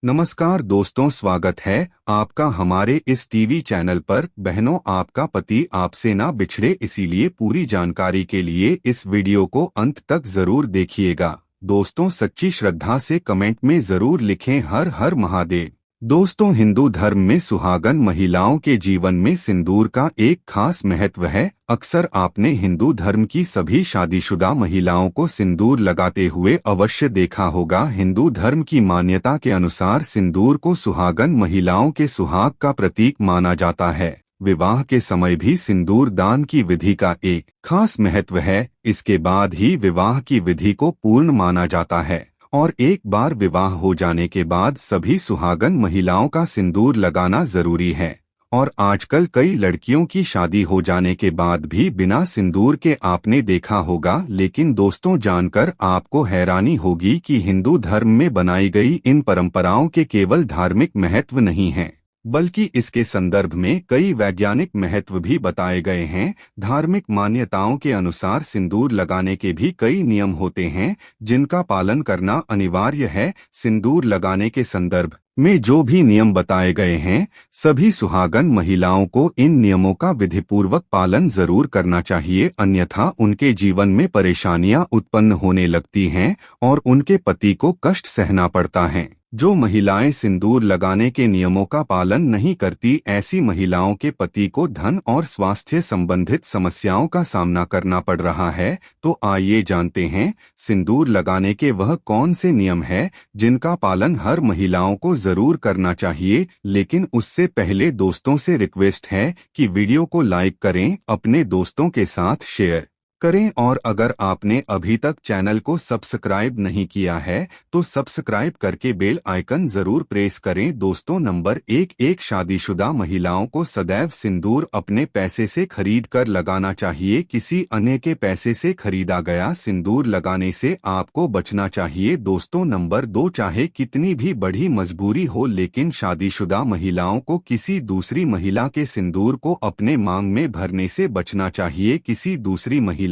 नमस्कार दोस्तों, स्वागत है आपका हमारे इस टीवी चैनल पर। बहनों, आपका पति आपसे ना बिछड़े, इसीलिए पूरी जानकारी के लिए इस वीडियो को अंत तक जरूर देखिएगा। दोस्तों, सच्ची श्रद्धा से कमेंट में जरूर लिखें हर हर महादेव। दोस्तों, हिंदू धर्म में सुहागन महिलाओं के जीवन में सिंदूर का एक खास महत्व है। अक्सर आपने हिंदू धर्म की सभी शादीशुदा महिलाओं को सिंदूर लगाते हुए अवश्य देखा होगा। हिंदू धर्म की मान्यता के अनुसार सिंदूर को सुहागन महिलाओं के सुहाग का प्रतीक माना जाता है। विवाह के समय भी सिंदूर दान की विधि का एक खास महत्व है। इसके बाद ही विवाह की विधि को पूर्ण माना जाता है और एक बार विवाह हो जाने के बाद सभी सुहागन महिलाओं का सिंदूर लगाना जरूरी है। और आजकल कई लड़कियों की शादी हो जाने के बाद भी बिना सिंदूर के आपने देखा होगा। लेकिन दोस्तों, जानकर आपको हैरानी होगी कि हिंदू धर्म में बनाई गई इन परंपराओं के केवल धार्मिक महत्व नहीं है, बल्कि इसके संदर्भ में कई वैज्ञानिक महत्व भी बताए गए हैं। धार्मिक मान्यताओं के अनुसार सिंदूर लगाने के भी कई नियम होते हैं जिनका पालन करना अनिवार्य है। सिंदूर लगाने के संदर्भ में जो भी नियम बताए गए हैं, सभी सुहागन महिलाओं को इन नियमों का विधिपूर्वक पालन जरूर करना चाहिए, अन्यथा उनके जीवन में परेशानियां उत्पन्न होने लगती हैं और उनके पति को कष्ट सहना पड़ता है। जो महिलाएं सिंदूर लगाने के नियमों का पालन नहीं करती, ऐसी महिलाओं के पति को धन और स्वास्थ्य संबंधित समस्याओं का सामना करना पड़ रहा है। तो आइए जानते हैं सिंदूर लगाने के वह कौन से नियम हैं जिनका पालन हर महिलाओं को जरूर करना चाहिए। लेकिन उससे पहले दोस्तों से रिक्वेस्ट है कि वीडियो को लाइक करें, अपने दोस्तों के साथ शेयर करें और अगर आपने अभी तक चैनल को सब्सक्राइब नहीं किया है तो सब्सक्राइब करके बेल आइकन जरूर प्रेस करें। दोस्तों, नंबर एक शादीशुदा महिलाओं को सदैव सिंदूर अपने पैसे से खरीद कर लगाना चाहिए। किसी अन्य के पैसे से खरीदा गया सिंदूर लगाने से आपको बचना चाहिए। दोस्तों, नंबर 2, चाहे कितनी भी बड़ी मजबूरी हो, लेकिन शादीशुदा महिलाओं को किसी दूसरी महिला के सिंदूर को अपने मांग में भरने से बचना चाहिए। किसी दूसरी महिला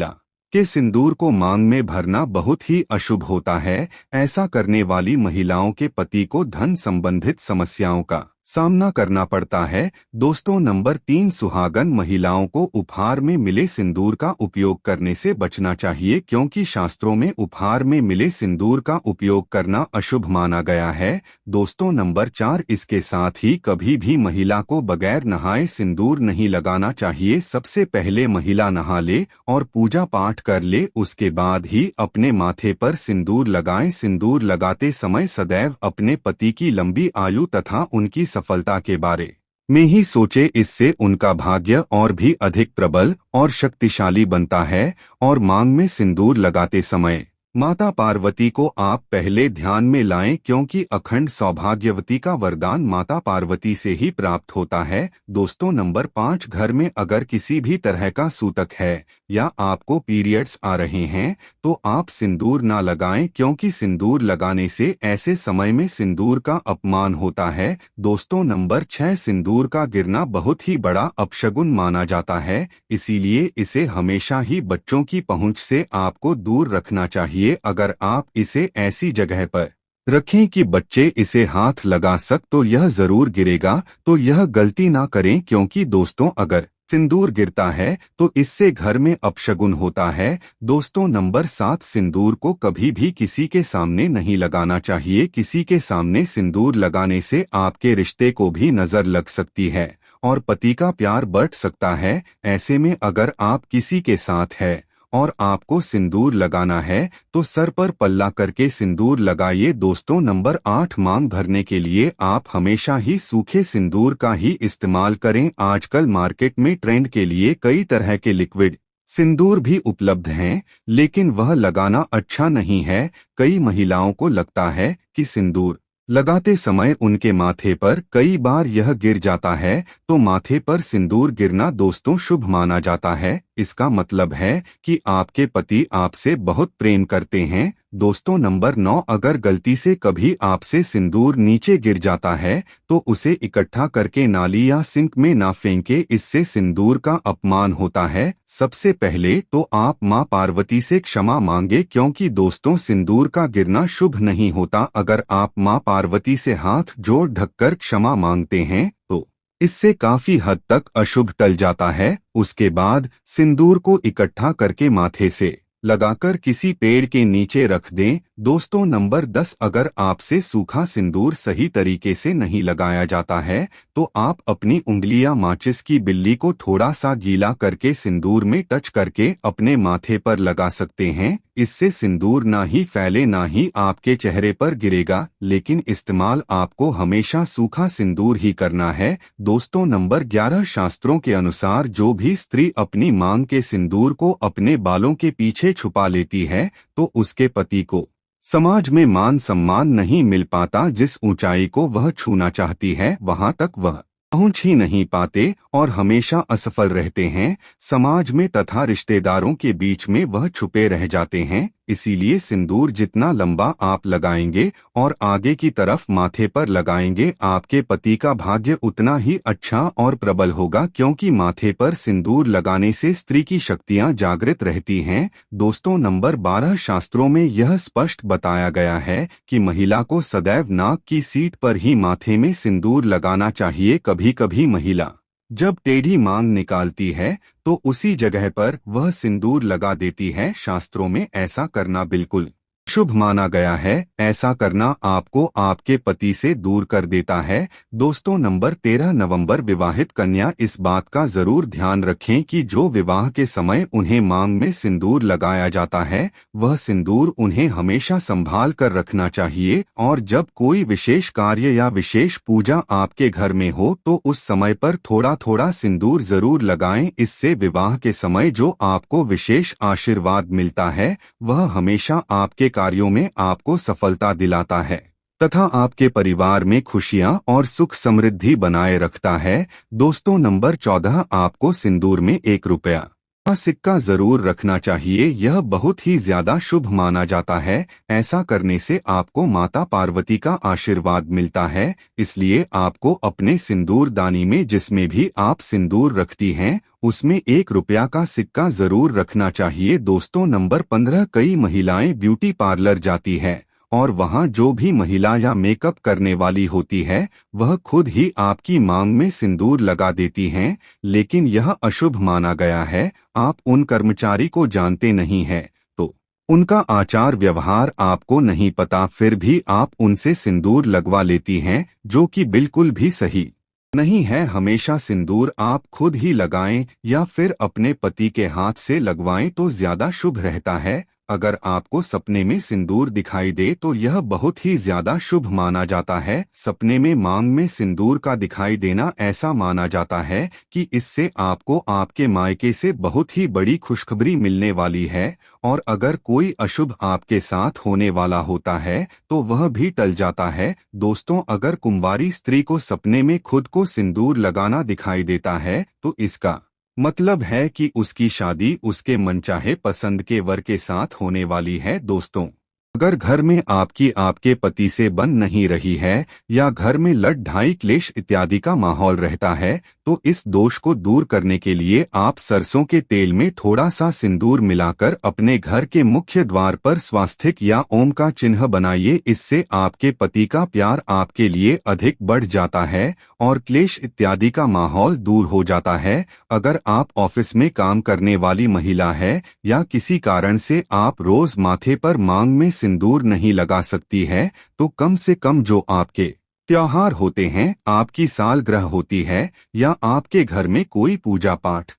के सिंदूर को मांग में भरना बहुत ही अशुभ होता है। ऐसा करने वाली महिलाओं के पति को धन संबंधित समस्याओं का सामना करना पड़ता है। दोस्तों, नंबर 3, सुहागन महिलाओं को उपहार में मिले सिंदूर का उपयोग करने से बचना चाहिए, क्योंकि शास्त्रों में उपहार में मिले सिंदूर का उपयोग करना अशुभ माना गया है। दोस्तों, नंबर 4, इसके साथ ही कभी भी महिला को बगैर नहाए सिंदूर नहीं लगाना चाहिए। सबसे पहले महिला नहा ले और पूजा पाठ कर ले, उसके बाद ही अपने माथे पर सिंदूर लगाएं। सिंदूर लगाते समय सदैव अपने पति की लंबी आयु तथा उनकी सफलता के बारे में ही सोचे, इससे उनका भाग्य और भी अधिक प्रबल और शक्तिशाली बनता है। और मांग में सिंदूर लगाते समय माता पार्वती को आप पहले ध्यान में लाएं, क्योंकि अखंड सौभाग्यवती का वरदान माता पार्वती से ही प्राप्त होता है। दोस्तों, नंबर 5, घर में अगर किसी भी तरह का सूतक है या आपको पीरियड्स आ रहे हैं तो आप सिंदूर ना लगाएं, क्योंकि सिंदूर लगाने से ऐसे समय में सिंदूर का अपमान होता है। दोस्तों, नंबर 6, सिंदूर का गिरना बहुत ही बड़ा अपशगुन माना जाता है, इसीलिए इसे हमेशा ही बच्चों की पहुंच से आपको दूर रखना चाहिए। अगर आप इसे ऐसी जगह पर रखें कि बच्चे इसे हाथ लगा तो यह जरूर गिरेगा, तो यह गलती ना करें, क्योंकि दोस्तों, अगर सिंदूर गिरता है तो इससे घर में अपशगुन होता है। दोस्तों, नंबर 7, सिंदूर को कभी भी किसी के सामने नहीं लगाना चाहिए। किसी के सामने सिंदूर लगाने से आपके रिश्ते को भी नजर लग सकती है और पति का प्यार बढ़ सकता है। ऐसे में अगर आप किसी के साथ है और आपको सिंदूर लगाना है तो सर पर पल्ला करके सिंदूर लगाइए। दोस्तों, नंबर 8, मांग भरने के लिए आप हमेशा ही सूखे सिंदूर का ही इस्तेमाल करें। आजकल मार्केट में ट्रेंड के लिए कई तरह के लिक्विड सिंदूर भी उपलब्ध हैं, लेकिन वह लगाना अच्छा नहीं है। कई महिलाओं को लगता है कि सिंदूर लगाते समय उनके माथे पर कई बार यह गिर जाता है, तो माथे पर सिंदूर गिरना दोस्तों शुभ माना जाता है। इसका मतलब है कि आपके पति आपसे बहुत प्रेम करते हैं। दोस्तों नंबर 9, अगर गलती से कभी आपसे सिंदूर नीचे गिर जाता है तो उसे इकट्ठा करके नाली या सिंक में ना फेंके, इससे सिंदूर का अपमान होता है। सबसे पहले तो आप मां पार्वती से क्षमा मांगे, क्योंकि दोस्तों सिंदूर का गिरना शुभ नहीं होता। अगर आप मां पार्वती से हाथ जोड़ ढककर क्षमा मांगते हैं तो इससे काफी हद तक अशुभ टल जाता है। उसके बाद सिंदूर को इकट्ठा करके माथे से लगाकर किसी पेड़ के नीचे रख दें। दोस्तों नंबर 10, अगर आपसे सूखा सिंदूर सही तरीके से नहीं लगाया जाता है तो आप अपनी उंगलियां माचिस की बिल्ली को थोड़ा सा गीला करके सिंदूर में टच करके अपने माथे पर लगा सकते हैं। इससे सिंदूर ना ही फैले ना ही आपके चेहरे पर गिरेगा, लेकिन इस्तेमाल आपको हमेशा सूखा सिंदूर ही करना है। दोस्तों नंबर 11, शास्त्रों के अनुसार जो भी स्त्री अपनी मांग के सिंदूर को अपने बालों के पीछे छुपा लेती है तो उसके पति को समाज में मान सम्मान नहीं मिल पाता। जिस ऊंचाई को वह छूना चाहती है वहां तक वह पहुंच ही नहीं पाते और हमेशा असफल रहते हैं। समाज में तथा रिश्तेदारों के बीच में वह छुपे रह जाते हैं। इसीलिए सिंदूर जितना लंबा आप लगाएंगे और आगे की तरफ माथे पर लगाएंगे, आपके पति का भाग्य उतना ही अच्छा और प्रबल होगा, क्योंकि माथे पर सिंदूर लगाने से स्त्री की शक्तियां जागृत रहती हैं। दोस्तों नंबर 12, शास्त्रों में यह स्पष्ट बताया गया है कि महिला को सदैव नाक की सीट पर ही माथे में सिंदूर लगाना चाहिए। कभी कभी महिला जब टेढ़ी मांग निकालती है तो उसी जगह पर वह सिंदूर लगा देती है। शास्त्रों में ऐसा करना बिल्कुल शुभ माना गया है। ऐसा करना आपको आपके पति से दूर कर देता है। दोस्तों नंबर 13, नवंबर, विवाहित कन्या इस बात का जरूर ध्यान रखें कि जो विवाह के समय उन्हें मांग में सिंदूर लगाया जाता है वह सिंदूर उन्हें हमेशा संभाल कर रखना चाहिए, और जब कोई विशेष कार्य या विशेष पूजा आपके घर में हो तो उस समय पर थोड़ा थोड़ा सिंदूर जरूर लगाएं। इससे विवाह के समय जो आपको विशेष आशीर्वाद मिलता है वह हमेशा आपके कार्यों में आपको सफलता दिलाता है तथा आपके परिवार में खुशियां और सुख समृद्धि बनाए रखता है। दोस्तों नंबर 14, आपको सिंदूर में 1 रुपया का सिक्का जरूर रखना चाहिए। यह बहुत ही ज्यादा शुभ माना जाता है। ऐसा करने से आपको माता पार्वती का आशीर्वाद मिलता है। इसलिए आपको अपने सिंदूर दानी में जिसमें भी आप सिंदूर रखती हैं उसमें 1 रुपया का सिक्का जरूर रखना चाहिए। दोस्तों नंबर 15, कई महिलाएं ब्यूटी पार्लर जाती है और वहां जो भी महिला या मेकअप करने वाली होती है वह खुद ही आपकी मांग में सिंदूर लगा देती हैं, लेकिन यह अशुभ माना गया है। आप उन कर्मचारी को जानते नहीं हैं तो उनका आचार व्यवहार आपको नहीं पता, फिर भी आप उनसे सिंदूर लगवा लेती हैं, जो कि बिल्कुल भी सही नहीं है। हमेशा सिंदूर आप खुद ही लगाएं या फिर अपने पति के हाथ से लगवाएं तो ज्यादा शुभ रहता है। अगर आपको सपने में सिंदूर दिखाई दे तो यह बहुत ही ज्यादा शुभ माना जाता है। सपने में मांग में सिंदूर का दिखाई देना ऐसा माना जाता है कि इससे आपको आपके मायके से बहुत ही बड़ी खुशखबरी मिलने वाली है, और अगर कोई अशुभ आपके साथ होने वाला होता है तो वह भी टल जाता है। दोस्तों अगर कुंवारी स्त्री को सपने में खुद को सिंदूर लगाना दिखाई देता है तो इसका मतलब है कि उसकी शादी उसके मनचाहे पसंद के वर के साथ होने वाली है। दोस्तों अगर घर में आपकी आपके पति से बन नहीं रही है या घर में लड़ाई क्लेश इत्यादि का माहौल रहता है तो इस दोष को दूर करने के लिए आप सरसों के तेल में थोड़ा सा सिंदूर मिलाकर अपने घर के मुख्य द्वार पर स्वास्तिक या ओम का चिन्ह बनाइए। इससे आपके पति का प्यार आपके लिए अधिक बढ़ जाता है और क्लेश इत्यादि का माहौल दूर हो जाता है। अगर आप ऑफिस में काम करने वाली महिला है या किसी कारण से आप रोज माथे पर मांग में सिंदूर नहीं लगा सकती है तो कम से कम जो आपके त्योहार होते हैं, आपकी सालगिरह होती है या आपके घर में कोई पूजा पाठ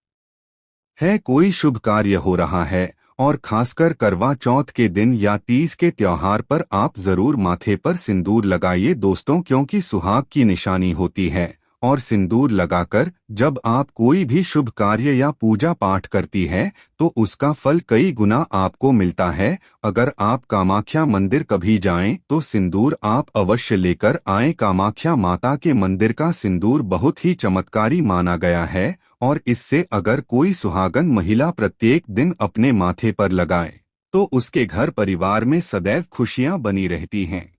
है, कोई शुभ कार्य हो रहा है और खासकर करवा चौथ के दिन या तीज के त्योहार पर आप जरूर माथे पर सिंदूर लगाइए। दोस्तों क्योंकि सुहाग की निशानी होती है और सिंदूर लगाकर जब आप कोई भी शुभ कार्य या पूजा पाठ करती है तो उसका फल कई गुना आपको मिलता है। अगर आप कामाख्या मंदिर कभी जाएं तो सिंदूर आप अवश्य लेकर आएं। कामाख्या माता के मंदिर का सिंदूर बहुत ही चमत्कारी माना गया है और इससे अगर कोई सुहागन महिला प्रत्येक दिन अपने माथे पर लगाए तो उसके घर परिवार में सदैव खुशियां बनी रहती हैं।